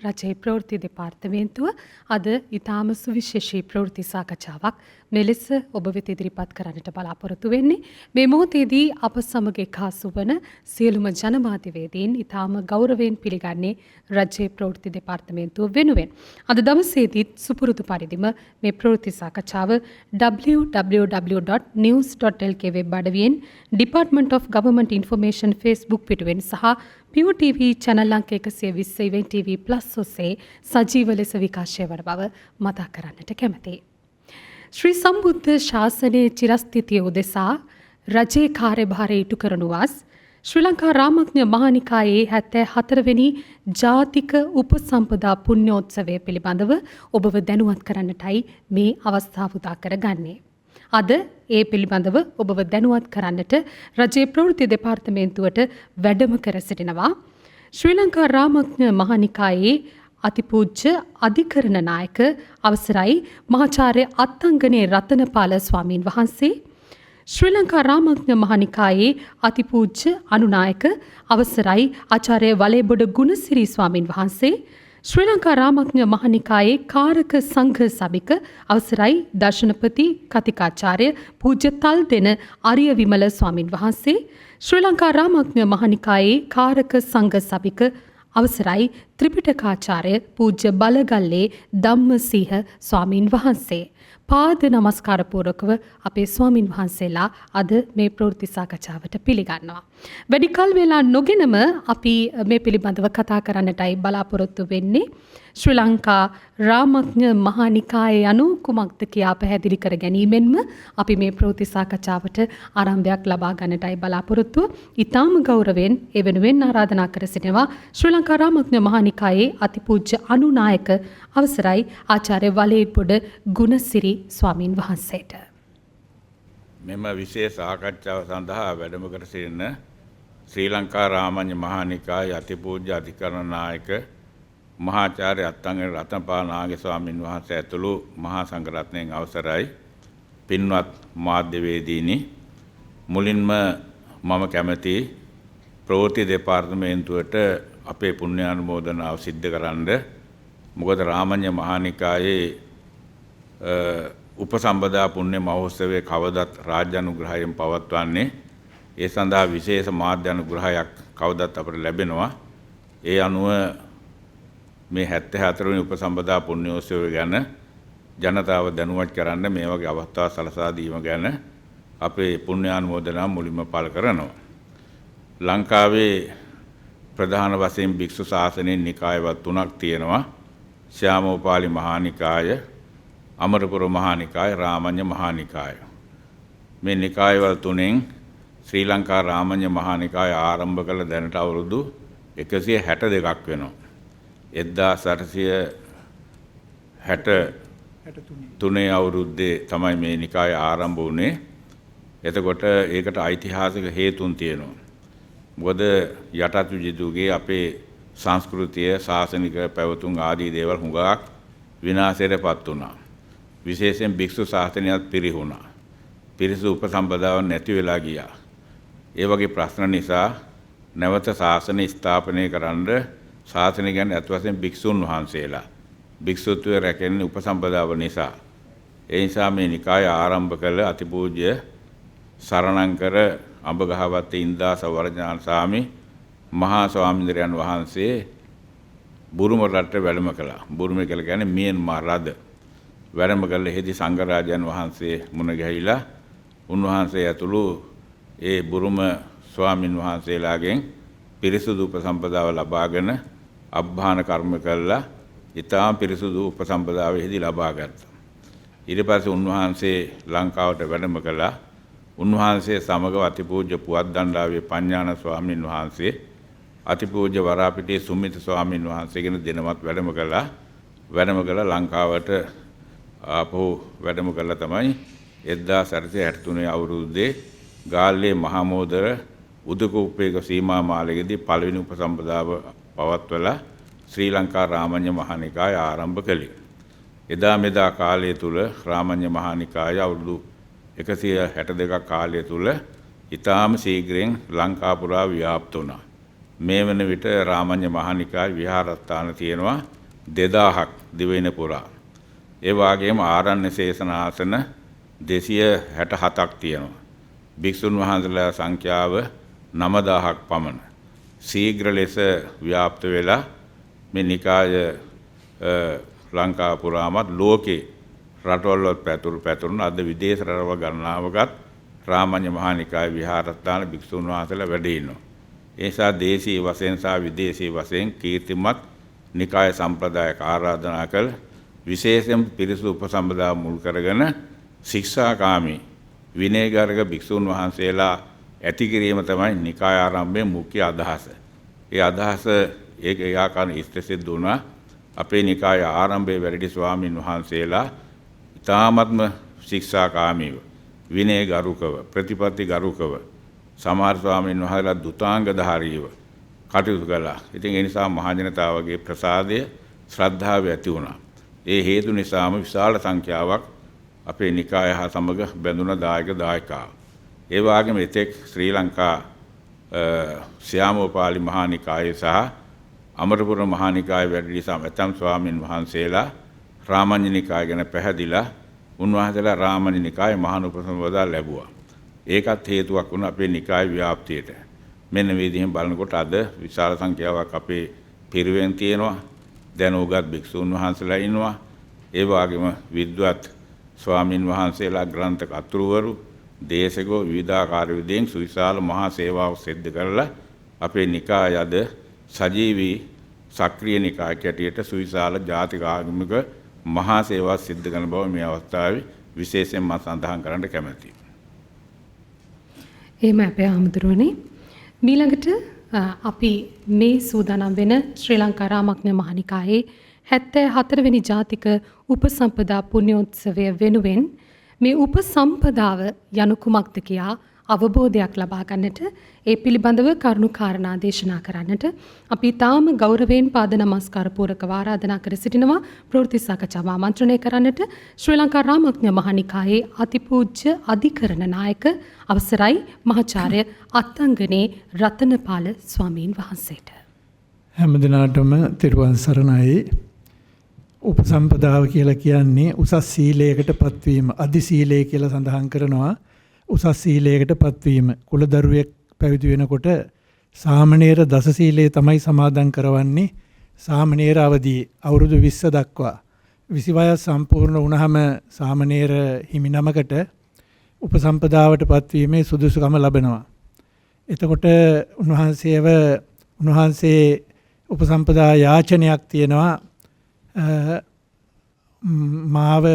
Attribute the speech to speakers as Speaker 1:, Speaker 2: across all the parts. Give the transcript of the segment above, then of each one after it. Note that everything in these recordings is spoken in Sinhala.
Speaker 1: රජයේ ප්‍රවෘත්ති දෙපාර්තමේන්තුව අද ඉතාම සුවිශේෂී ප්‍රවෘත්ති සාකච්ඡාවක් මෙලෙස ඔබ වෙත ඉදිරිපත් කරන්නට බලාපොරොත්තු වෙන්නේ. මේ මොහොතේදී අප සමග එක්හසු වන සියලුම ජනමාධ්‍යවේදීන් ඉතාම ගෞරවයෙන් පිළිගන්නේ රජයේ ප්‍රවෘත්ති දෙපාර්තමේන්තුව වෙනුවෙන්. අද දවසේදීත් සුපුරුදු පරිදිම මේ ප්‍රවෘත්ති සාකච්ඡාව www.news.lk වෙබ් අඩවියෙන් Department of Government Information Facebook පිටුවෙන් සහ Pure TV channel අංක 120 Event TV Plus ඔස්සේ සජීව ලෙස විකාශය වන බව මතක් කරන්නට කැමැතියි. ශ්‍රී සම්බුද්ධ ශාසනයේ චිරස්ථිතිය උදෙසා රජයේ කාර්යභාරය ඉටු කරනු වස් ශ්‍රී ලංකා රාමඥ මහානිකායේ 74 වෙනි ජාතික උපසම්පදා පුණ්‍යෝත්සවය පිළිබඳව ඔබව දැනුවත් කරන්නටයි මේ අවස්ථාව උදා කරගන්නේ. අද ඒ පිළිබඳව ඔබව දැනුවත් කරන්නට රජයේ ප්‍රවෘත්ති දෙපාර්තමේන්තුවට වැඩම කර සිටිනවා ශ්‍රී ලංකා රාමඥ මහානිකායේ අතිපූජ්‍ය අධිකරණ නායක අවසරයි මහාචාර්ය අත්තංගනේ රතනපාල ස්වාමීන් වහන්සේ, ශ්‍රී ලංකා රාමඥ මහානිකායේ අතිපූජ්‍ය අනුනායක අවසරයි ආචාර්ය වලේබොඩ ගුණසිරි ස්වාමීන් වහන්සේ, ශ්‍රී ලංකා රාමඥ මහානිකායේ කාරක සංඝ සභික අවසරයි දර්ශනපති කතිකාචාර්ය පූජ්‍ය තල්දෙන ආර්ය විමල ස්වාමීන් වහන්සේ, ශ්‍රී ලංකා රාමඥ මහානිකායේ කාරක සංඝ සභික අවසරයි ත්‍රිපිටකාචාර්ය පූජ්‍ය බලගල්ලේ ධම්මසිංහ ස්වාමීන් වහන්සේ. පාද නමස්කාර පූර්වකව අපේ ස්වාමින් වහන්සේලා අද මේ ප්‍රවෘත්ති සාකච්ඡාවට පිළිගන්නවා. වැඩි කල වේලා නොගෙනම අපි මේ පිළිබඳව කතා කරන්නටයි බලාපොරොත්තු වෙන්නේ. ශ්‍රී ලංකා රාමඥ මහානිකාය යනු කුමක්ද කියා පැහැදිලි කර ගැනීමෙන්ම අපි මේ ප්‍රවෘත්ති සාකච්ඡාවට ආරම්භයක් ලබා ගන්නටයි බලාපොරොත්තු. ඊටාම ගෞරවයෙන් ඒ වෙනුවෙන් ආරාධනා කර සිටිනවා ශ්‍රී ලංකා රාමඥ මහානිකායේ අතිපූජ්‍ය අනුනායක අවසරයි ආචාර්ය වලේබොඩ ගුණසිරි ස්වාමීන් වහන්සේට.
Speaker 2: මෙම විශේෂ සාකච්ඡාව සඳහා වැඩම කර සිටින ශ්‍රී ලංකා රාමඥ මහානිකායේ අතිපූජ්‍ය අධිකරණ නායක මහාචාර්ය අත්තංගනේ රතනපාල නාගේ ස්වාමීන් වහන්සේ ඇතුළු මහා සංඝරත්නයන් අවසරයි පින්වත් මාධ්‍යවේදීනි, මුලින්ම මම කැමැති ප්‍රවෘත්ති දෙපාර්තමේන්තුවට අපේ පුණ්‍යානුමෝදනාව සිද්ධ කරන්න. මොකද රාමඥ මහානිකායේ උපසම්පදා පුණ්‍ය මහෝත්සවයේ කවදත් රාජ්‍ය අනුග්‍රහයෙන් පවත්වන්නේ. ඒ සඳහා විශේෂ මාධ්‍ය අනුග්‍රහයක් කවදත් අපට ලැබෙනවා. ඒ අනුව මේ 74 වෙනි උපසම්පදා පුණ්‍යෝත්සවය ගැන ජනතාව දැනුවත් කරන්න මේ වගේ අවස්ථා සලසා දීම ගැන අපේ පුණ්‍යානුමෝදනා මුලින්ම පළ කරනවා. ලංකාවේ ප්‍රධාන වශයෙන් භික්ෂු ශාසනයේ නිකායවත් තුනක් තියෙනවා. ශ්‍යාමෝපාලි මහානිකාය, අමරපුර මහානිකාය, රාමඥ මහානිකාය. මේ නිකායවල තුනෙන් ශ්‍රී ලංකා රාමඥ මහානිකාය ආරම්භ කළ දැනට අවුරුදු 162ක් වෙනවා. 1863 අවුරුද්දේ තමයි මේ නිකාය ආරම්භ වුණේ. එතකොට ඒකට ඓතිහාසික හේතුන් තියෙනවා. මොකද යටත් විජිතුගේ අපේ සංස්කෘතිය, ශාසනික පැවතුම් ආදී දේවල් හුඟක් විනාශයටපත් වුණා. විශේෂයෙන් භික්ෂු ශාසනයත් පිරිහුණා. පිරිසු උපසම්පදාව නැති වෙලා ගියා. ඒ වගේ ප්‍රශ්න නිසා නැවත ශාසනය ස්ථාපනය කරන්න ශාසනය කියන්නේ අත් වශයෙන් භික්ෂුන් වහන්සේලා භික්ෂුත්වයේ රැකෙන්නේ උපසම්පදාව නිසා. ඒ නිසා මේ නිකාය ආරම්භ කළ අතිපූජ්‍ය සරණංකර අඹගහවත්තේ ඉන්දාස වරඥාන සාමි මහා ස්වාමීන්ද්‍රයන් වහන්සේ බුරුම රටට වැඩම කළා. බුරුම කියලා කියන්නේ මියන්මාර් රද. වැඩම කළ එහිදී සංඝරාජයන් වහන්සේ මුණ ගැහිලා උන්වහන්සේ ඇතුළු ඒ බුරුම ස්වාමින් වහන්සේලාගෙන් පිරිසුදු උපසම්පදාව ලබාගෙන අබ්බාන කර්ම කළා. ඊටාම් පිරිසුදු උපසම්පදාව එහිදී ලබා ගත්තා. ඊට පස්සේ උන්වහන්සේ ලංකාවට වැඩම කළා. උන්වහන්සේ සමග අතිපූජ්‍ය පුවත්දණ්ඩාවේ පඤ්ඤාන ස්වාමීන් වහන්සේ, අතිපූජ්‍ය වරාපිටියේ සුමිත ස්වාමීන් වහන්සේගෙන දිනවත් වැඩම කළා. වැඩම කළා ලංකාවට ආපහු වැඩම කළා තමයි 1863 අවුරුද්දේ ගාල්ලේ මහමෝදර උදකූපේක සීමා මාලයේදී පළවෙනි උපසම්පදාව පවත්වලා ශ්‍රී ලංකා රාමඥ මහානිකාය ආරම්භ කළේ. එදා මෙදා කාලය තුල රාමඥ මහානිකාය අවුරුදු 162ක කාලය තුල ඊටාම ශීඝ්‍රයෙන් ලංකා පුරා ව්‍යාප්ත වුණා. මේ වන විට රාමඤ්ඤ මහානිකාය විහාරස්ථාන තියෙනවා 2000ක් දිවයින පුරා. ඒ වගේම ආරණ්‍ය ශේෂනාසන 267ක් තියෙනවා. භික්ෂුන් වහන්සේලා සංඛ්‍යාව 9000ක් පමණ. ශීඝ්‍ර ලෙස ව්‍යාප්ත වෙලා මේ නිකාය ලංකාව පුරාමත් ලෝකේ රටවල් පැතුරුන අද විදේශ රටවල් ගණනාවකත් රාමඤ්ඤ මහානිකාය විහාරස්ථාන භික්ෂුන් වහන්සේලා වැඩ ඉන්නවා. ඒ නිසා දේශීය වශයෙන් සහ විදේශීය වශයෙන් කීර්තිමත් නිකාය සම්ප්‍රදායක ආරාධනා කළ විශේෂයෙන් පිරිසු උපසම්පදා මුල් කරගෙන ශික්ෂාකාමී විනයගාරක භික්ෂුන් වහන්සේලා ඇති කිරීම තමයි නිකාය ආරම්භයේ මුඛ්‍ය අදහස. ඒ අදහස ඒ ආකාරයෙන් ඉස්තෙසිද්ධ වුණා. අපේ නිකාය ආරම්භයේ වැඩි ස්වාමින් වහන්සේලා ඊ타ත්ම ශික්ෂාකාමීව විනයගරුකව ප්‍රතිපත්ති ගරුකව සමහර ස්වාමීන් වහන්සේලා දුතාංගධාරීව කටයුතු කළා. ඉතින් ඒ නිසා මහජනතාවගේ ප්‍රසාදය ශ්‍රද්ධාව ඇති වුණා. ඒ හේතු නිසාම විශාල සංඛ්‍යාවක් අපේ නිකාය හා සමග බැඳුන දායකා. ඒ වගේම එතෙක් ශ්‍රී ලංකා ශ්‍යාමෝපාලි මහානිකාය සහ අමරපුර මහානිකාය වැඩි ඇතම් ස්වාමීන් වහන්සේලා රාමඤ්ඤ නිකාය ගැන පැහැදිලා උන්වහන්සේලා රාමඤ්ඤ නිකාය මහානුපසම්පදා ලැබුවා. ඒකත් හේතුවක් වුණා අපේ නිකාය ව්‍යාප්තියට. මෙන්න මේ විදිහෙන් බලනකොට අද විශාල සංඛ්‍යාවක් අපේ පිරිවෙන් තියෙනවා. දැන උගත් භික්ෂුන් වහන්සේලා ඉන්නවා. ඒ වගේම විද්වත් ස්වාමින් වහන්සේලා ග්‍රන්ථ කතුරුවරු දේශකෝ විවිධාකාර විදිහෙන් සුවිශාල මහා සේවාවක් සිද්ධ කරලා අපේ නිකාය අද සජීවී සක්‍රීය නිකායක් ඇටියට සුවිශාල ජාතික ආගමික මහා සේවාවක් සිද්ධ කරන බව මේ අවස්ථාවේ විශේෂයෙන් මම සඳහන් කරන්න කැමැතියි.
Speaker 1: එහෙම අපේ ආමතුරුවනේ මීළඟට අපි මේ සූදානම් වෙන ශ්‍රී ලංකා රාමඤ්ඤ මහානිකායේ 74 වෙනි ජාතික උපසම්පදා පුණ්‍යෝත්සවය වෙනුවෙන් මේ උපසම්පදාව යනු කුමක්ද කියා අවබෝධයක් ලබා ගන්නට ඒ පිළිබඳව කරුණු කාරණා දේශනා කරන්නට අපි තාම ගෞරවයෙන් පාද නමස්කාර පූරකව ආරාධනා කර සිටිනවා ප්‍රවෘත්ති සාකච්ඡාව ආමන්ත්‍රණය කරන්නට ශ්‍රී ලංකා රාමඤ්ඤ මහානිකායේ අතිපූජ්‍ය අධිකරණ නායක අවසරයි මහාචාර්ය අත්තංගනේ රතනපාල ස්වාමීන් වහන්සේට
Speaker 3: හැම දිනාටම තෙරුවන් සරණයි. උපසම්පදාව කියලා කියන්නේ උසස් සීලයකට පත්වීම. අදි සීලය කියලා සඳහන් කරනවා. උසස් සීලයකට පත්වීම. කුලදරුවෙක් පැවිදි වෙනකොට සාමණේර දස සීලය තමයි සමාදන් කරවන්නේ. සාමණේර අවදී අවුරුදු 20 දක්වා 20 වයස සම්පූර්ණ වුණාම සාමණේර හිමිනමකට උපසම්පදාවට පත්වීමේ සුදුසුකම ලැබෙනවා. එතකොට උන්වහන්සේ උපසම්පදා යාචනයක් තියෙනවා. මාව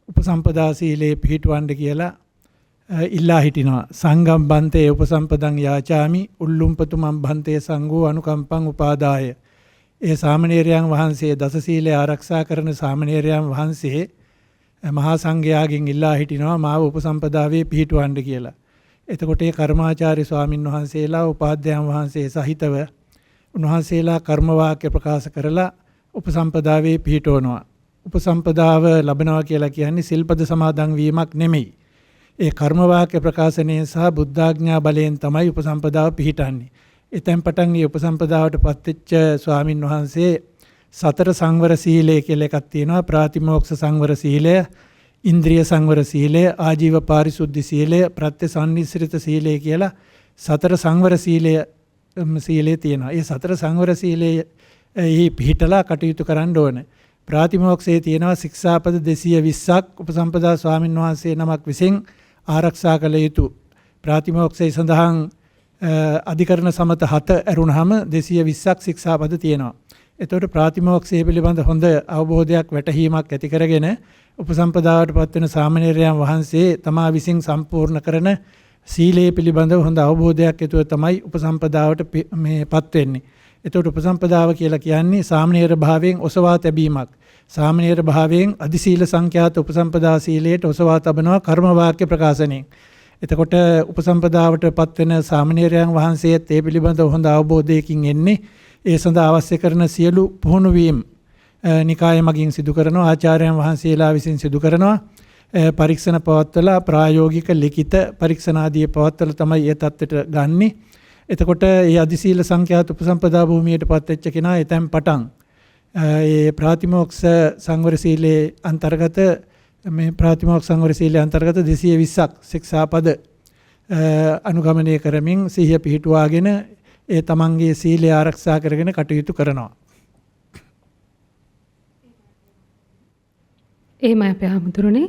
Speaker 3: උපසම්පදා සීලේ පිහිටවන්න කියලා ඉල්ලා හිටිනවා. සංගම් බන්තේ උපසම්පදං යාචාමි උල්ලුම්පතුමන් බන්තේ සංඝෝ අනුකම්පං උපාදාය. ඒ සාමණේරයන් වහන්සේ දස සීලය ආරක්ෂා කරන සාමණේරයන් වහන්සේ මහා සංඝයාගෙන් ඉල්ලා හිටිනවා මාව උපසම්පදාවේ පිහිටවන්න කියලා. එතකොට ඒ කර්මාචාර්ය ස්වාමින් වහන්සේලා උපාධ්‍යයන් වහන්සේ සහිතව උන්වහන්සේලා කර්ම වාක්‍ය ප්‍රකාශ කරලා උපසම්පදාවේ පිහිටවනවා. උපසම්පදාව ලැබනවා කියලා කියන්නේ සිල්පද සමාදන් වීමක් නෙමෙයි. ඒ කර්ම වාක්‍ය ප්‍රකාශනයෙන් සහ බුද්ධාඥා බලයෙන් තමයි උපසම්පදාව පිහිටන්නේ. එතෙන් පටන් මේ උපසම්පදාවට පත්වෙච්ච ස්වාමින් වහන්සේ සතර සංවර සීලය කියලා එකක් තියෙනවා. ප්‍රාතිමෝක්ෂ සංවර සීලය, ඉන්ද්‍රිය සංවර සීලය, ආජීව පාරිශුද්ධි සීලය, ප්‍රත්‍යසන්නිස්සිත සීලය කියලා සතර සංවර සීලය තියෙනවා. ඒ සතර සංවර සීලයේ පිහිටලා කටයුතු කරන්න ඕන. ප්‍රාතිමෝක්ෂයේ තියෙනවා ශික්ෂාපද 220ක් උපසම්පදා ස්වාමින් වහන්සේ නමක් විසින් ආරක්ෂා කළ යුතු. ප්‍රාතිමෝක්ෂයේ සඳහන් අධිකරණ සමත 7 ඇරුණාම 220ක් ශික්ෂාපද තියෙනවා. එතකොට ප්‍රාතිමෝක්ෂය පිළිබඳ හොඳ අවබෝධයක් වැටහීමක් ඇති කරගෙන උපසම්පදාවට පත්වෙන සාමණේරයන් වහන්සේ තමා විසින් සම්පූර්ණ කරන සීලයේ පිළිබඳව හොඳ අවබෝධයක් ඇතුව තමයි උපසම්පදාවට පත් වෙන්නේ. එතකොට උපසම්පදාව කියලා කියන්නේ සාමණේර භාවයෙන් ඔසවා තැබීමක්. සාමණේර භාවයෙන් අදි සීල සංඛ්‍යාත උපසම්පදා සීලයට ඔසවා තබනවා කර්ම වාක්‍ය ප්‍රකාශනයෙන්. එතකොට උපසම්පදාවට පත්වෙන සාමණේරයන් වහන්සේත් ඒ පිළිබඳව හොඳ අවබෝධයකින් එන්නේ. ඒ සඳහා අවශ්‍ය කරන සියලු පුහුණු වීම නිකාය මගින් සිදු කරනවා. ආචාර්යයන් වහන්සේලා විසින් සිදු කරනවා. පරීක්ෂණ පවත්වලා ප්‍රායෝගික ලිඛිත පරීක්ෂණ ආදී පවත්වලා තමයි ඒ தත්ත්වයට ගන්නේ. එතකොට ඒ අධිශීල සංඛ්‍යාත උපසම්පදා භූමියට පත්වෙච්ච කෙනා එතැන් පටන් ඒ ප්‍රාතිමෝක්ෂ සංවර සීලයේ අන්තර්ගත මේ ප්‍රාතිමෝක්ෂ සංවර සීලයේ අන්තර්ගත 220ක් ශික්ෂාපද අනුගමනය කරමින් සිහිය පිහිටුවාගෙන ඒ තමන්ගේ සීලය ආරක්ෂා කරගෙන කටයුතු කරනවා.
Speaker 1: එහෙමයි අපේ හාමුදුරනේ.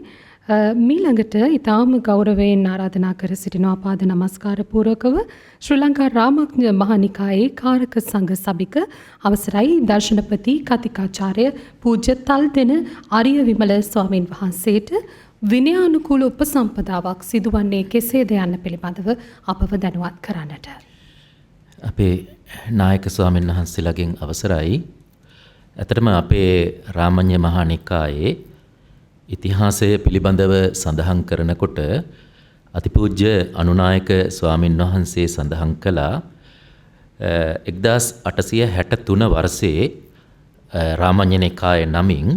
Speaker 1: මීළඟට ඊටාම ගෞරවයෙන් ආරාධනා කර සිටිනවා පාද නමස්කාර පූර්වකව ශ්‍රී ලංකා රාමඥ මහානිකායේ කාරක සංඝ සභික අවසරයි දර්ශනපති කතිකාචාර්ය පූජ්‍ය තල්දෙන ආර්ය විමල ස්වාමීන් වහන්සේට විනයානුකූල උපසම්පදාවක් සිදුවන්නේ කෙසේද යන්න පිළිබඳව අපව දැනුවත් කරන්නට.
Speaker 4: අපේ නායක ස්වාමීන් වහන්සේලාගෙන් අවසරයි. ඇත්තටම අපේ රාමඤ්ඤ මහානිකායේ ඉතිහාසය පිළිබඳව සඳහන් කරනකොට අතිපූජ්‍ය අනුනායක ස්වාමීන් වහන්සේ සඳහන් කළා 1863 වර්ෂයේ රාමඤ්ඤ නිකාය නමින්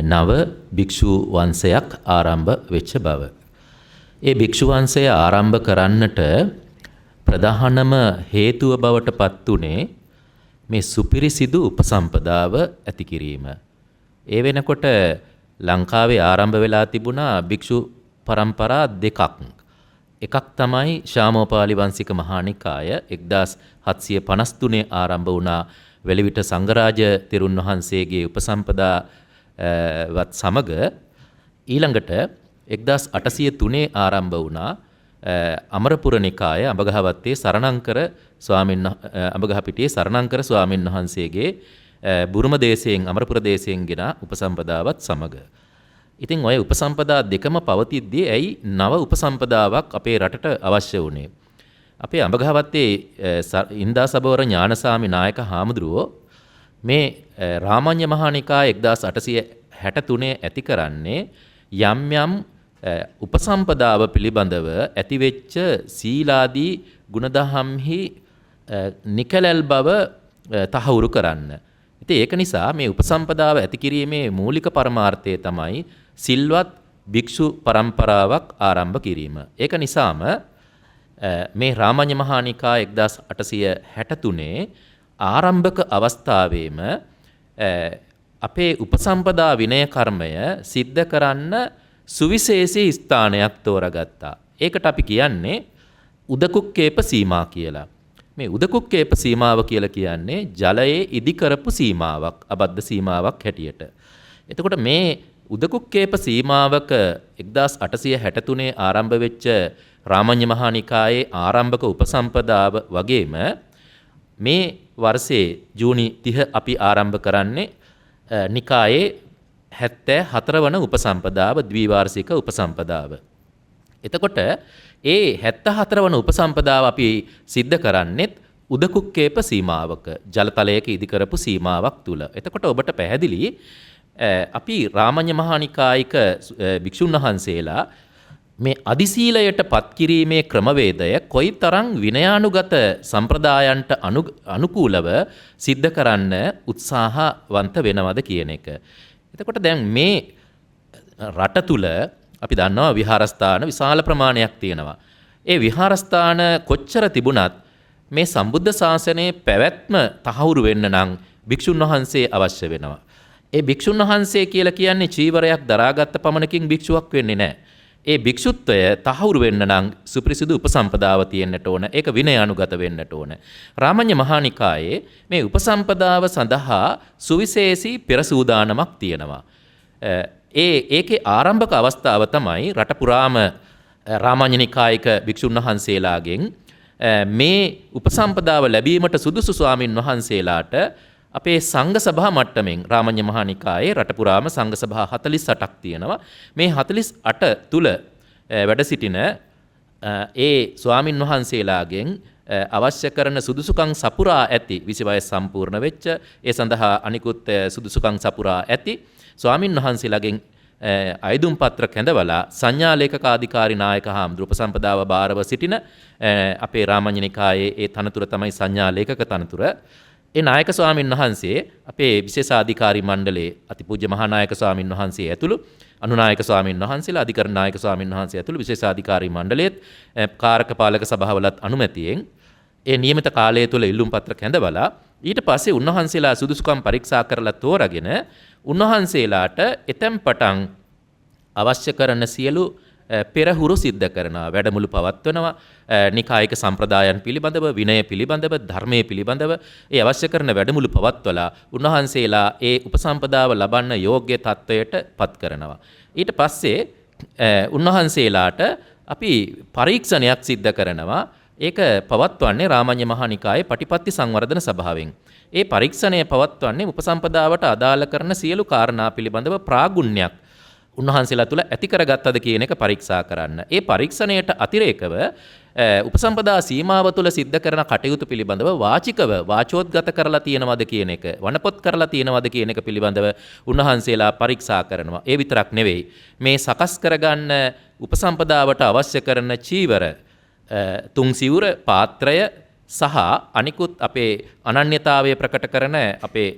Speaker 4: නව භික්ෂු වංශයක් ආරම්භ වෙච්ච බව. ඒ භික්ෂු වංශය ආරම්භ කරන්නට ප්‍රධානම හේතුව බවට පත් උනේ මේ සුපිරිසිදු උපසම්පදාව ඇති කිරීම. ඒ වෙනකොට ලංකාවේ ආරම්භ වෙලා තිබුණා භික්ෂු පරම්පරා දෙකක්. එකක් තමයි ශාමෝපාලි වංශික මහානිකාය 1753 ආරම්භ වුණා වෙලිවිට සංඝරාජ තෙරුන් වහන්සේගේ උපසම්පදා වත් සමග ඊළඟට 1803 ආරම්භ වුණා අමරපුර නිකාය අඹගහවත්තේ සරණංකර අඹගහපිටියේ සරණංකර ස්වාමීන් වහන්සේගේ බුරුම දේශයෙන් අමරපුර දේශයෙන් ගෙන උපසම්පදාවත් සමග. ඉතින් ඔය උපසම්පදා දෙකම පවතිද්දී ඇයි නව උපසම්පදාවක් අපේ රටට අවශ්‍ය වුණේ? අපේ අඹගහවත්තේ ඉන්දාසබවර ඥානසාමි නායක හාමුදුරුවෝ මේ රාමඤ්ඤ මහානිකාය 1863 ඇති කරන්නේ යම් යම් උපසම්පදාව පිළිබඳව ඇතිවෙච්ච සීලාදී ගුණදහම්හි නිකලල් බව තහවුරු කරන්න. ඉතින් ඒක නිසා මේ උපසම්පදාව ඇති කිරීමේ මූලික පරමාර්ථය තමයි සිල්වත් භික්ෂු පරම්පරාවක් ආරම්භ කිරීම. ඒක නිසාම මේ රාමඤ්ඤ මහානිකාය 1863 ආරම්භක අවස්ථාවේම අපේ උපසම්පදා විනය කර්මය සිද්ධ කරන්න සුවිශේෂී ස්ථානයක් තෝරගත්තා. ඒකට අපි කියන්නේ උදකුක්කේප සීමා කියලා. මේ උදකුක්කේප සීමාව කියලා කියන්නේ ජලයේ ඉදි කරපු සීමාවක්, අබද්ධ සීමාවක් හැටියට. එතකොට මේ උදකුක්කේප සීමාවක 1863 ආරම්භ වෙච්ච රාමඤ්ඤ මහානිකායේ ආරම්භක උපසම්පදාව වගේම මේ වර්ෂයේ ජූනි 30 අපි ආරම්භ කරන්නේ නිකායේ 74 වන උපසම්පදාව ද්විවාර්ෂික උපසම්පදාව. එතකොට ඒ 74 වන උපසම්පදාව අපි සිද්ධ කරන්නේත් උදකුක්කේප සීමාවක ජලතලයක ඉදි කරපු සීමාවක් තුල. එතකොට ඔබට පැහැදිලි අපි රාමඤ්ඤ මහානිකායික භික්ෂුන් වහන්සේලා මේ අදිශීලයට පත් කිරීමේ ක්‍රමවේදය කොයිතරම් විනයානුගත සම්ප්‍රදායන්ට අනුකූලව සිද්ධ කරන්න උත්සාහවන්ත වෙනවද කියන එක. එතකොට දැන් මේ රට තුල අපි දන්නවා විහාරස්ථාන විශාල ප්‍රමාණයක් තියෙනවා. ඒ විහාරස්ථාන කොච්චර තිබුණත් මේ සම්බුද්ධ ශාසනයේ පැවැත්ම තහවුරු වෙන්න නම් භික්ෂුන් වහන්සේ අවශ්‍ය වෙනවා. ඒ භික්ෂුන් වහන්සේ කියලා කියන්නේ චීවරයක් දරාගත්ත පමණකින් භික්ෂුවක් වෙන්නේ නැහැ. ඒ භික්ෂුත්වය තහවුරු වෙන්න නම් සුපිරිසිදු උපසම්පදාව තියෙන්නට ඕන. ඒක විනයානුගත වෙන්නට ඕන. රාමඤ්ඤ මහානිකායේ මේ උපසම්පදාව සඳහා සුවිශේෂී පෙර සූදානමක් තියෙනවා. ඒකේ ආරම්භක අවස්ථාව තමයි රට පුරාම රාමඤ්ඤ නිකායික භික්ෂුන් වහන්සේලාගෙන් මේ උපසම්පදාව ලැබීමට සුදුසු ස්වාමින් වහන්සේලාට අපේ සංඝ සභා මට්ටමින් රාමඤ්ඤ මහානිකායේ රට පුරාම සංඝ සභා 48ක් තියෙනවා. මේ 48 තුල වැඩ සිටින ඒ ස්වාමින් වහන්සේලාගෙන් අවශ්‍ය කරන සුදුසුකම් සපුරා ඇති 20 වයස් සම්පූර්ණ වෙච්ච ඒ සඳහා අනිකුත් සුදුසුකම් සපුරා ඇති ස්වාමින් වහන්සේලාගෙන් අයදුම් පත්‍ර කැඳවලා සංඥා ලේකකාධිකාරී නායක හාමුදුරුවෝ උපසම්පදාව බාරව සිටින අපේ රාමඤ්ඤ නිකායේ ඒ තනතුර තමයි සංඥා ලේකක තනතුර. ඒ නායක ස්වාමින් වහන්සේ අපේ විශේෂාධිකාරී මණ්ඩලයේ අතිපූජ්‍ය මහානායක ස්වාමින් වහන්සේ ඇතුළු අනුනායක ස්වාමින් වහන්සේලා අධිකරණ නායක ස්වාමින් වහන්සේ ඇතුළු විශේෂාධිකාරී මණ්ඩලයේත් කාරක පාලක සභාවලත් අනුමැතියෙන් ඒ නියමිත කාලය තුළ ඉල්ලුම් පත්‍ර කැඳවලා ඊට පස්සේ උන්වහන්සේලා සුදුසුකම් පරීක්ෂා කරලා තෝරාගෙන උන්වහන්සේලාට එතෙන් පටන් අවශ්‍ය කරන සියලු පෙරහුරු සිද්ධ කරනවා, වැඩමුළු පවත්වනවා, නිකායික සම්ප්‍රදායන් පිළිබඳව, විනය පිළිබඳව, ධර්මයේ පිළිබඳව ඒ අවශ්‍ය කරන වැඩමුළු පවත්වලා උන්වහන්සේලා ඒ උපසම්පදාව ලබන්න යෝග්‍ය තත්වයට පත් කරනවා. ඊට පස්සේ උන්වහන්සේලාට අපි පරීක්ෂණයක් සිද්ධ කරනවා. ඒක පවත්වන්නේ රාමඤ්ඤ මහා නිකායේ පටිපත්ති සංවර්ධන සභාවෙන්. ඒ පරීක්ෂණය පවත්වන්නේ උපසම්පදාවට අදාළ කරන සියලු කාරණා පිළිබඳව ප්‍රාගුණ්‍යයක් උන්වහන්සේලා තුළ ඇති කරගත්තද කියන එක පරීක්ෂා කරන්න. ඒ පරීක්ෂණයට අතිරේකව උපසම්පදා සීමාව තුළ සිද්ධ කරන කටයුතු පිළිබඳව වාචිකව වාචෝද්ගත කරලා තියෙනවද කියන එක, වනපොත් කරලා තියෙනවද කියන එක පිළිබඳව උන්වහන්සේලා පරීක්ෂා කරනවා. ඒ විතරක් නෙවෙයි, මේ සකස් කරගන්න උපසම්පදාවට අවශ්‍ය කරන චීවර, තුන් සිවුර, පාත්‍රය සහ අනිකුත් අපේ අනන්‍යතාවය ප්‍රකට කරන අපේ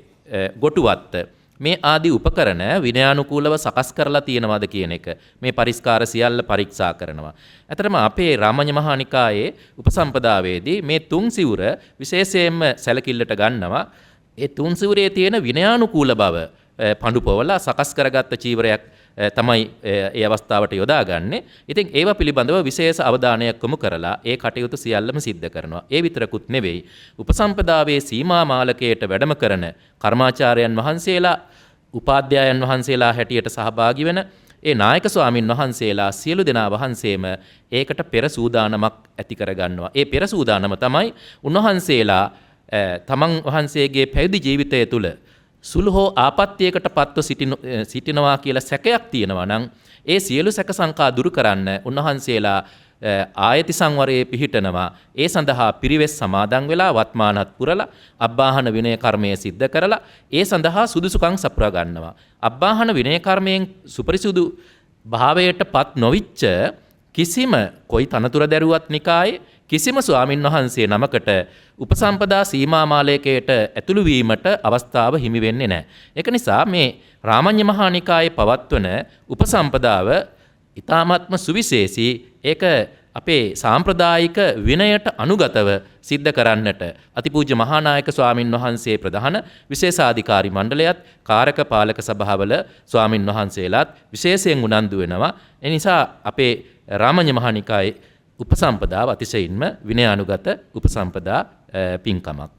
Speaker 4: ගොටුවත්ත, මේ ආදී උපකරණ විනයානුකූලව සකස් කරලා තියෙනවද කියන එක මේ පරිස්කාර සියල්ල පරීක්ෂා කරනවා. ඇතරම අපේ රාමඤ්ඤ මහා නිකායේ උපසම්පදාවේදී මේ තුන් සිවුර විශේෂයෙන්ම සැලකිල්ලට ගන්නවා. ඒ තුන් සිවුරේ තියෙන විනයානුකූල බව පඬු පොවලා සකස් කරගත්ත චීවරයක් තමයි ඒ අවස්ථාවට යොදාගන්නේ. ඉතින් ඒව පිළිබඳව විශේෂ අවධානයක් යොමු කරලා ඒ කටයුතු සියල්ලම සිද්ධ කරනවා. ඒ විතරකුත් නෙවෙයි, උපසම්පදාවේ සීමා මාලකයට වැඩම කරන කර්මාචාර්යයන් වහන්සේලා, උපාධ්‍යායන් වහන්සේලා හැටියට සහභාගී වෙන ඒ නායක ස්වාමින් වහන්සේලා සියලු දෙනා වහන්සේම ඒකට පෙර සූදානමක් ඇති කරගන්නවා. ඒ පෙර සූදානම තමයි උන්වහන්සේලා තමන් වහන්සේගේ පැවිදි ජීවිතය තුළ සුළු හෝ ආපත්‍යයකට පත්ව සිටිනවා කියලා සැකයක් තියෙනවා නම් ඒ සියලු සැක සංකා දුරු කරන්න උන්වහන්සේලා ආයති සංවරයේ පිහිටනවා. ඒ සඳහා පිරිවෙස් සමාදන් වෙලා වත්මානත් පුරලා අබ්බාහන විනය කර්මය සිද්ධ කරලා ඒ සඳහා සුදුසුකම් සපුරා ගන්නවා. අබ්බාහන විනය කර්මයෙන් සුපරිසුදු භාවයට පත් නොවිච්ච කිසිම කොයි තනතුර දැරුවත් නිකායේ කිසිම ස්වාමින් වහන්සේ නමකට උපසම්පදා සීමා මාලකයට ඇතුළු වීමට අවස්ථාව හිමි වෙන්නේ නැහැ. ඒක නිසා මේ රාමඤ්ඤ මහා නිකායේ පවත්වන උපසම්පදාව ඊ타ත්ම සුවිශේෂී. ඒක අපේ සාම්ප්‍රදායික විනයට අනුගතව සිද්ධ කරන්නට අතිපූජ්‍ය මහානායක ස්වාමින් වහන්සේ ප්‍රධාන විශේෂාධිකාරී මණ්ඩලයත් කාරක පාලක සභාවල ස්වාමින් වහන්සේලාත් විශේෂයෙන් උනන්දු වෙනවා. ඒ නිසා අපේ රාමඤ්ඤ මහා නිකායේ උපසම්පදාව අතිශයින්ම විනයානුගත උපසම්පදා පින්කමක්.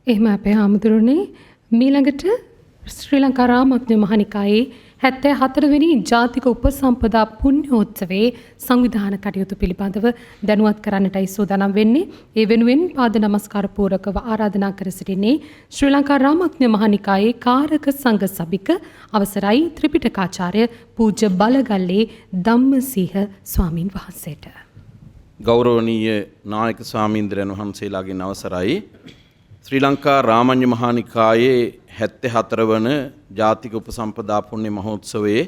Speaker 1: එහෙම අපේ ආමුදුරනේ මීළඟට ශ්‍රී ලංකා රාමඤ්ඤ මහා නිකායේ 74 වෙනි ජාතික උපසම්පදා පුණ්‍යෝත්සවයේ සංවිධාන කටයුතු පිළිබඳව දැනුවත් කරන්නටයි සූදානම් වෙන්නේ. ඒ වෙනුවෙන් පාද නමස්කාර පූරකව ආරාධනා කර සිටින්නේ ශ්‍රී ලංකා රාමඤ්ඤ මහා නිකායේ කාරක සංඝ සභික අවසරයි ත්‍රිපිටකාචාර්ය පූජ්‍ය බලගල්ලේ ධම්මසිංහ ස්වාමින් වහන්සේට.
Speaker 5: ගෞරවනීය නායක ස්වාමීන්ද්‍රයන් වහන්සේලාගෙන් අවසරයි. ශ්‍රී ලංකා රාමඤ්ඤ මහා නිකායේ 74 වන ජාතික උපසම්පදා පුණ්‍ය මහෝත්සවයේ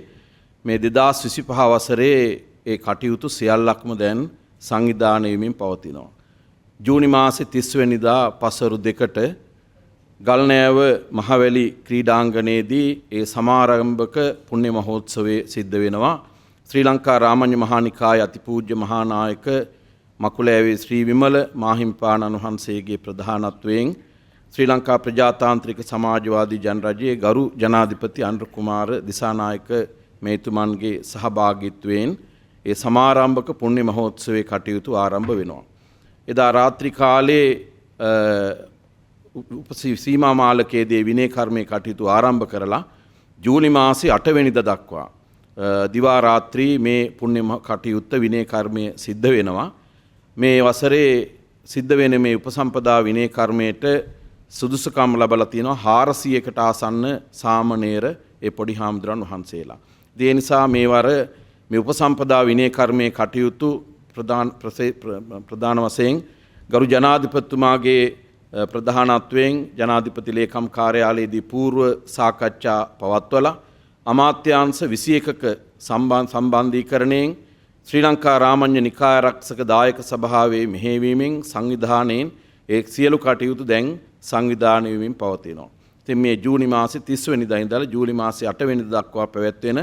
Speaker 5: මේ 2025 වසරේ ඒ කටයුතු සියල්ලක්ම දැන් සංවිධානය වෙමින් පවතිනවා. ජූනි මාසේ 30 වෙනිදා පසරු 2ට ගල්නෑව මහවැලි ක්‍රීඩාංගණයේදී ඒ සමාරම්භක පුණ්‍ය මහෝත්සවයේ සිද්ධ වෙනවා. ශ්‍රී ලංකා රාමඤ්ඤ මහා නිකායේ අතිපූජ්‍ය මහානායක මකුලෑවේ ශ්‍රී විමල මාහිම්පාණන් වහන්සේගේ ප්‍රධානත්වයෙන් ශ්‍රී ලංකා ප්‍රජාතාන්ත්‍රික සමාජවාදී ජනරජයේ ගරු ජනාධිපති අනුර කුමාර දිසානායක මේතුමන්ගේ සහභාගීත්වයෙන් ඒ සමාරම්භක පුණ්‍ය මහෝත්සවයේ කටයුතු ආරම්භ වෙනවා. එදා රාත්‍රී කාලේ සීමා මාලකයේදී විනය කර්මයේ කටයුතු ආරම්භ කරලා ජූලි මාසේ 8 වෙනිදා දක්වා දිවා රාත්‍රී මේ පුණ්‍ය කටයුත්ත විනය කර්මය සිද්ධ වෙනවා. මේ වසරේ සිද්ධ වෙන මේ උපසම්පදා විනය කර්මයට සුදුසුකම් ලැබලා තියෙනවා 400කට ආසන්න සාමණේර ඒ පොඩි හාමුදුරන් වහන්සේලා. ඒ නිසා මේවර මේ උපසම්පදා විනය කර්මයේ කටයුතු ප්‍රධාන වශයෙන් ගරු ජනාධිපතිතුමාගේ ප්‍රධානත්වයෙන් ජනාධිපති ලේකම් කාර්යාලයේදී పూర్ව සාකච්ඡා පවත්වලා අමාත්‍යාංශ 21ක සම්බන්ධීකරණයෙන් ශ්‍රී ලංකා රාමඤ්ඤ නිකාය ආරක්ෂක දායක සභාවේ මෙහෙයවීමෙන් සංවිධානයෙන් ඒ සියලු කටයුතු දැන් සංවිධානය වෙමින් පවතිනවා. ඉතින් මේ ජූනි මාසේ 30 වෙනිදා ඉඳලා ජූලි මාසේ 8 වෙනිදා දක්වා පැවැත්වෙන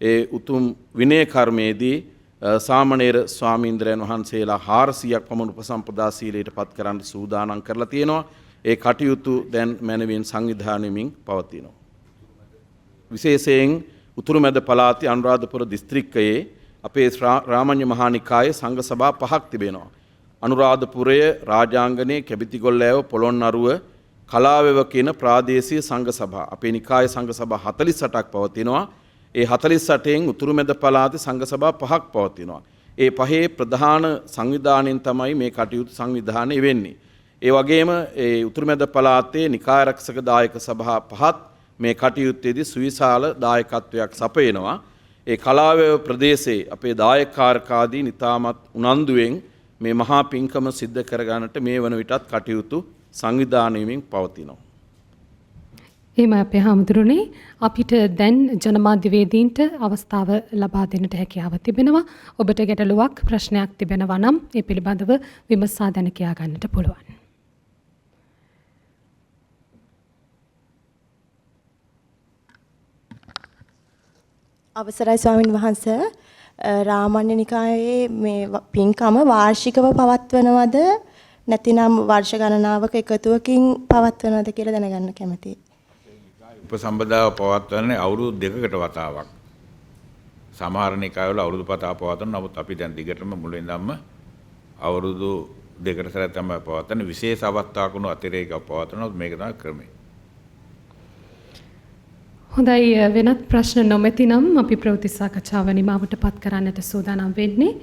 Speaker 5: ඒ උතුම් විනය කර්මයේදී සාමණේර ස්වාමීන්ද්‍රයන් වහන්සේලා 400ක් පමණ උපසම්පදා සීලයට පත් කරන්න සූදානම් කරලා තියෙනවා. ඒ කටයුතු දැන් මැනවින් සංවිධානයමින් පවතිනවා. විශේෂයෙන් උතුරුමැද පළාතේ අනුරාධපුර දිස්ත්‍රික්කයේ අපේ රාමඤ්ඤ මහානිකායේ සංඝ සභා 5ක් තිබෙනවා. අනුරාධපුරය, රාජාංගනේ, කැබිතිගොල්ලෑව, පොළොන්නරුව, කලාවෙව කියන ප්‍රාදේශීය සංඝ සභා. අපේ නිකායේ සංඝ සභා 48ක් පවතිනවා. ඒ 48න් උතුරුමැද පළාතේ සංඝ සභා 5ක් පවතිනවා. ඒ පහේ ප්‍රධාන සංවිධානයෙන් තමයි මේ කටයුතු සංවිධානය වෙන්නේ. ඒ වගේම ඒ උතුරුමැද පළාතේ නිකාය රක්ෂක දායක සභා 5ත් මේ කටයුත්තේදී සුවිශාල දායකත්වයක් සපයනවා. ඒ කලාවෙව ප්‍රදේශයේ අපේ දායකකාරකාදී නිතාමත් උනන්දුවෙන් මේ මහා පින්කම සිද්ධ කරගන්නට මේ වන විටත් කටයුතු සංවිධානයමින් පවතිනවා.
Speaker 1: එහෙම අපේ හාමුදුරනේ අපිට දැන් ජනමාධ්‍යවේදීන්ට අවස්ථාව ලබා දෙන්නට හැකියාව තිබෙනවා. ඔබට ගැටලුවක් ප්‍රශ්නයක් තිබෙනවා නම් ඒ පිළිබඳව විමසා දැන කියා ගන්නට පුළුවන්.
Speaker 6: අවසරයි ස්වාමින් වහන්සේ, රාමඤ්ඤ නිකායේ මේ පින්කම වාර්ෂිකව පවත්වනවද නැතිනම් වර්ෂ ගණනාවක එකතුවකින් පවත්වනවද කියලා දැනගන්න කැමතියි.
Speaker 2: උපසම්පදාව පවත්වන්නේ අවුරුදු 2කට වතාවක්. සමහර නිකායවල අවුරුදු පතා පවත්වන, නමුත් අපි දැන් දිගටම මුලින් ඉඳන්ම අවුරුදු 2කට සැරයක් තමයි පවත්වන්නේ. විශේෂ අවස්ථාවක උණු අතිරේකව පවත්වනවා. මේක තමයි ක්‍රමය.
Speaker 1: හොඳයි, වෙනත් ප්‍රශ්න නොමැති නම් අපි ප්‍රවෘත්ති සාකච්ඡාව නිමවට පත් කරන්නට සූදානම් වෙන්නේ.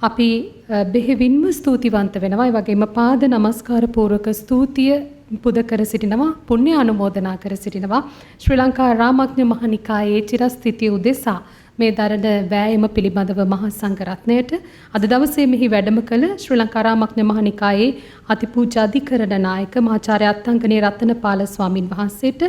Speaker 1: අපි බෙහෙවින්ම ස්තුතිවන්ත වෙනවා. ඒ වගේම පාද නමස්කාර පූර්වක ස්තුතිය පුද කර සිටිනවා, පුණ්‍ය අනුමෝදනා කර සිටිනවා. ශ්‍රී ලංකා රාමඤ්ඤ මහනිකායේ චිරස්ථිතිය උදෙසා මේ දරණ වෑයම පිළිබඳව මහා සංඝරත්නයට අද දවසේ මෙහි වැඩම කළ ශ්‍රී ලංකා රාමඤ්ඤ මහනිකායේ අතිපූජ්‍ය අධිකරණ නායක මහාචාර්ය අත්තංගනේ රත්නපාල ස්වාමින් වහන්සේට,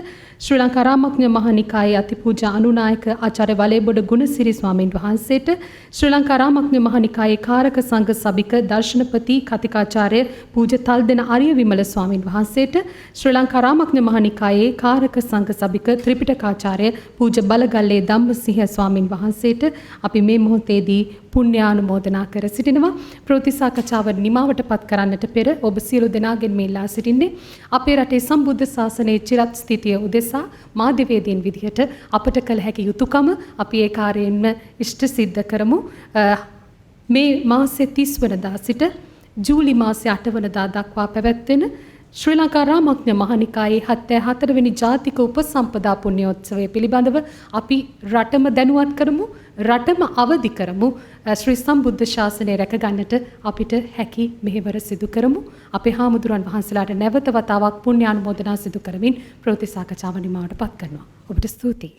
Speaker 1: ශ්‍රී ලංකා රාමඤ්ඤ මහනිකායේ අතිපූජ්‍ය අනුනායක ආචාර්ය වලේබොඩ ගුණසිරි ස්වාමින් වහන්සේට, ශ්‍රී ලංකා රාමඤ්ඤ මහනිකායේ කාරක සංඝ සභික දර්ශනපති කතිකාචාර්ය පූජ්‍ය තල්දෙන ආර්ය විමල ස්වාමින් වහන්සේට, ශ්‍රී ලංකා රාමඤ්ඤ මහනිකායේ කාරක සංඝ සභික ත්‍රිපිටකාචාර්ය පූජ්‍ය බලගල්ලේ ධම්මසිංහ ස්වාමින් වහන්සේට අපි මේ මොහොතේදී පුණ්‍යානුමෝදනා කර සිටිනවා. ප්‍රවෘත්ති සාකච්ඡාව නිමවට පත් කරන්නට පෙර ඔබ සියලු දෙනාගෙන් මෙල්ලා සිටින්නේ අපේ රටේ සම්බුද්ධ ශාසනයේ චිරත් ස්ථිතිය උදෙසා මාධ්‍යවේදීන් විදිහට අපට කළ හැකි යුතුයකම අපි ඒ කාර්යයෙන්ම ඉෂ්ට සිද්ධ කරමු. මේ මාසයේ 30 වෙනිදා සිට ජූලි මාසයේ 8 වෙනිදා දක්වා පැවැත්වෙන ශ්‍රී ලංකා රාමඤ්ඤ මහනිකායේ 74 වෙනි ජාතික උපසම්පදා පුණ්‍යෝත්සවය පිළිබඳව අපි රටම දැනුවත් කරමු, රටම අවදි කරමු. ශ්‍රී සම්බුද්ධ ශාසනය රැක ගන්නට අපිට හැකි මෙහෙවර සිදු කරමු. අපේ හාමුදුරන් වහන්සේලාට නැවත වතාවක් පුණ්‍යානුමෝදනා සිදු කරමින් ප්‍රවෘත්ති සාකච්ඡාව නිමවට පත් කරනවා. ඔබට ස්තුතියි.